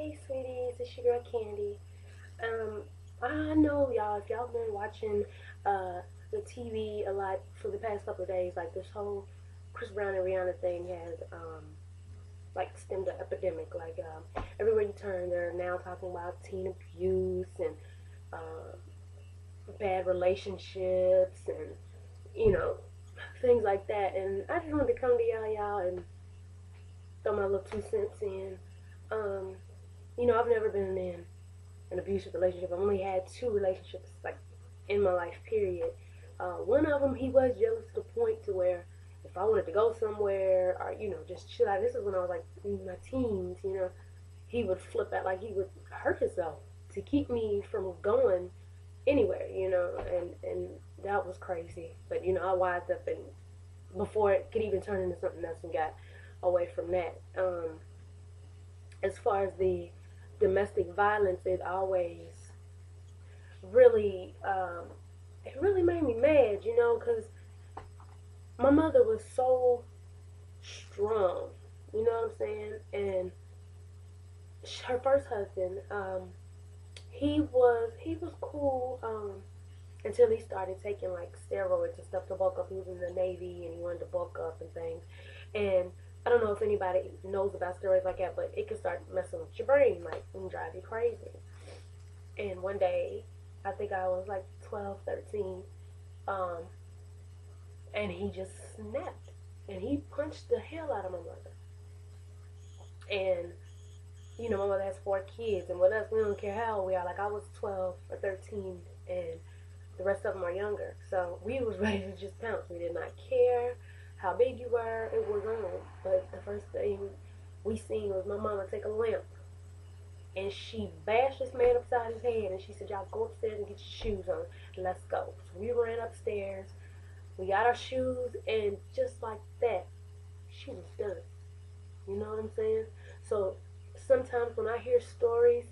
Hey, sweeties, it's your girl Candy. Um, I know y'all, if y'all been watching the TV a lot for the past couple of days, like this whole Chris Brown and Rihanna thing has like stemmed an epidemic. Like everywhere you turn, they're now talking about teen abuse and uh, bad relationships and you know things like that. And I just wanted to come to y'all and throw my little 2 cents in. Um, I've never been in an abusive relationship. I've only had two relationships like in my life, period. One of them, he was jealous to the point to where if I wanted to go somewhere or just chill out. This is when I was like in my teens. He would flip out, like he would hurt himself to keep me from going anywhere. And that was crazy. But I wised up and before it could even turn into something else and got away from that. As far as the domestic violence, really, it really made me mad, because my mother was so strong, you know what I'm saying? And her first husband, he was cool, until he started taking like steroids and stuff to bulk up. He was in the Navy and he wanted to bulk up and things. And I don't know if anybody knows about steroids like that, but it can start messing with your brain, like, and drive you crazy. And one day, I think I was like 12, 13, um, and he just snapped. And he punched the hell out of my mother. And, my mother has 4 kids, and with us, we don't care how old we are. Like, I was 12 or 13, and the rest of them are younger. So we was ready to just pounce. We did not care how big you were. It was on. But the first thing we seen was my mama take a lamp and she bashed this man upside his head and she said, y'all go upstairs and get your shoes on. Let's go. So we ran upstairs. We got our shoes and just like that, she was done. You know what I'm saying? So sometimes when I hear stories,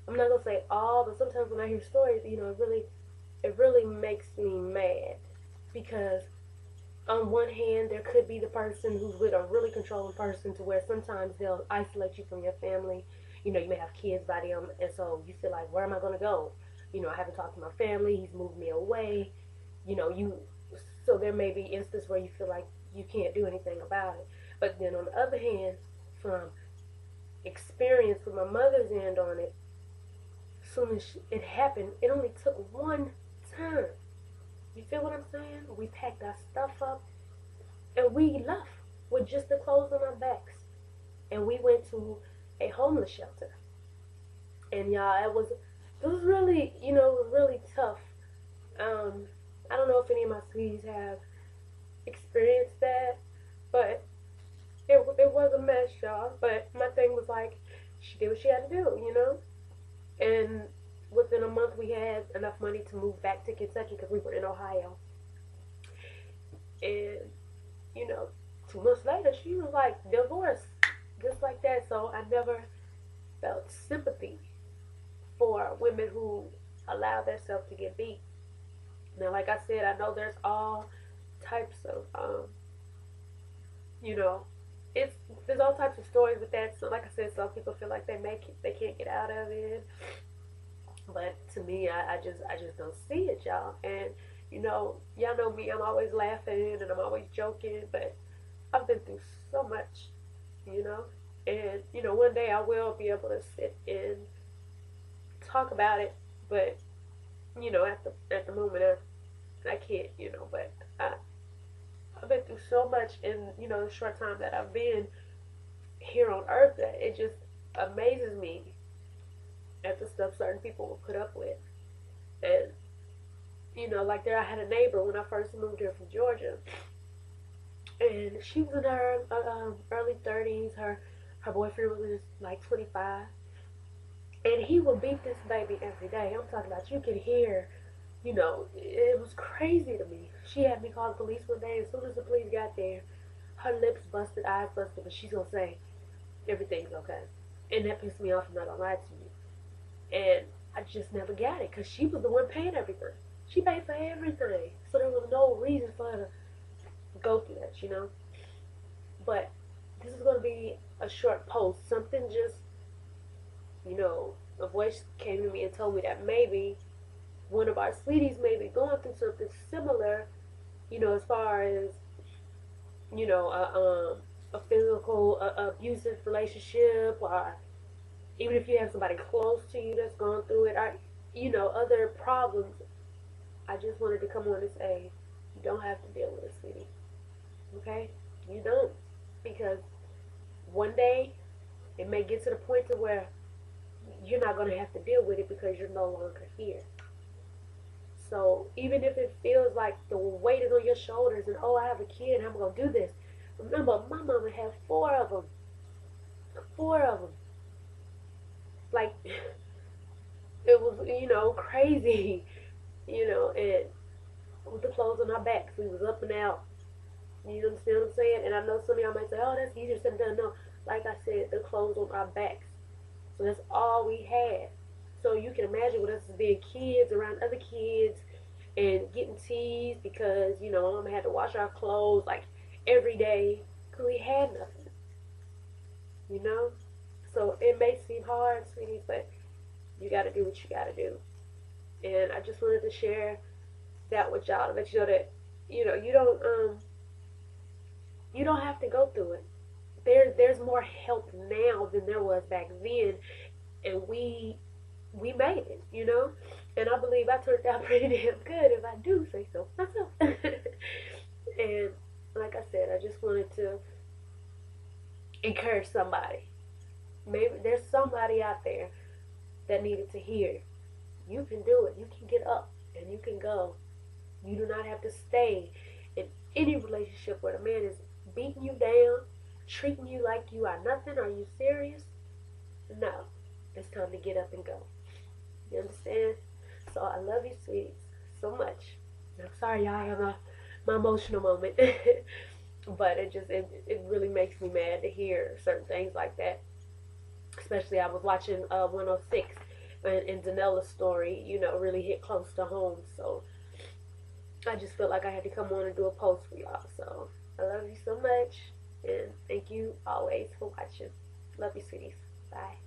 I'm not gonna say all, but sometimes when I hear stories, it really makes me mad because on one hand there could be the person who's with a really controlling person to where sometimes they'll isolate you from your family. You may have kids by them, and so you feel like, where am I going to go? I haven't talked to my family. He's moved me away. You so there may be instances where you feel like you can't do anything about it. But then on the other hand, from experience with my mother's end on it, as soon as it happened, it only took one time. You feel what I'm saying? We packed our stuff up and we left with just the clothes on our backs. And we went to a homeless shelter. And y'all, it was really, really tough. Um, I don't know if any of my sweeties have experienced that, but it was a mess, y'all. But my thing was like, she did what she had to do. And within a month, we had enough money to move back to Kentucky because we were in Ohio. And you know, 2 months later, she was like divorced, just like that. So I never felt sympathy for women who allow themselves to get beat. Now, like I said, I know there's all types of, you know, it's there's all types of stories with that. So, like I said, some people feel like they can't get out of it, but to me, I just don't see it, y'all. And y'all know me. I'm always laughing and I'm always joking, but I've been through so much, you know. And one day I will be able to sit and talk about it, but at the moment I can't, But I've been through so much in the short time that I've been here on Earth that it just amazes me at the stuff certain people will put up with. And like there, I had a neighbor when I first moved here from Georgia, and she was in her early 30s. Her boyfriend was like 25, and he would beat this baby every day. I'm talking about, you could hear, it was crazy to me. She had me call the police one day. As soon as the police got there, her lips busted, eyes busted, but she's gonna say everything's okay. And that pissed me off. I'm not gonna lie to you. And I just never got it because she was the one paying everything. She paid for everything, so there was no reason for her to go through that. But this is gonna be a short post. Something just a voice came to me and told me that maybe one of our sweeties may be going through something similar, as far as, a physical abusive relationship, or even if you have somebody close to you that's gone through it, or, other problems. I just wanted to come on and say, you don't have to deal with it, sweetie. Okay? You don't. Because one day, it may get to the point to where you're not going to have to deal with it because you're no longer here. So even if it feels like the weight is on your shoulders and, oh, I have a kid and I'm going to do this. Remember, my mama had four of them. Four of them. Like, it was, crazy, and with the clothes on our backs, we was up and out. You understand what I'm saying? And I know some of y'all might say, oh, that's easier said than done. No, like I said, the clothes on our backs. So that's all we had. So you can imagine with us being kids around other kids and getting teased because, my mama had to wash our clothes like every day because we had nothing, you know? So it may seem hard, sweeties, but you got to do what you got to do. And I just wanted to share that with y'all to let you know that, you don't have to go through it. There's more help now than there was back then, and we made it, And I believe I turned out pretty damn good, if I do say so myself. And like I said, I just wanted to encourage somebody. Maybe there's somebody out there that needed to hear. You can do it. You can get up and you can go. You do not have to stay in any relationship where the man is beating you down, treating you like you are nothing. Are you serious? No. It's time to get up and go. You understand? So I love you, sweeties, so much. I'm sorry y'all have my emotional moment. But it really makes me mad to hear certain things like that. Especially I was watching 106 and Danella's story, really hit close to home. So I just felt like I had to come on and do a post for y'all. So I love you so much. And thank you always for watching. Love you, sweeties. Bye.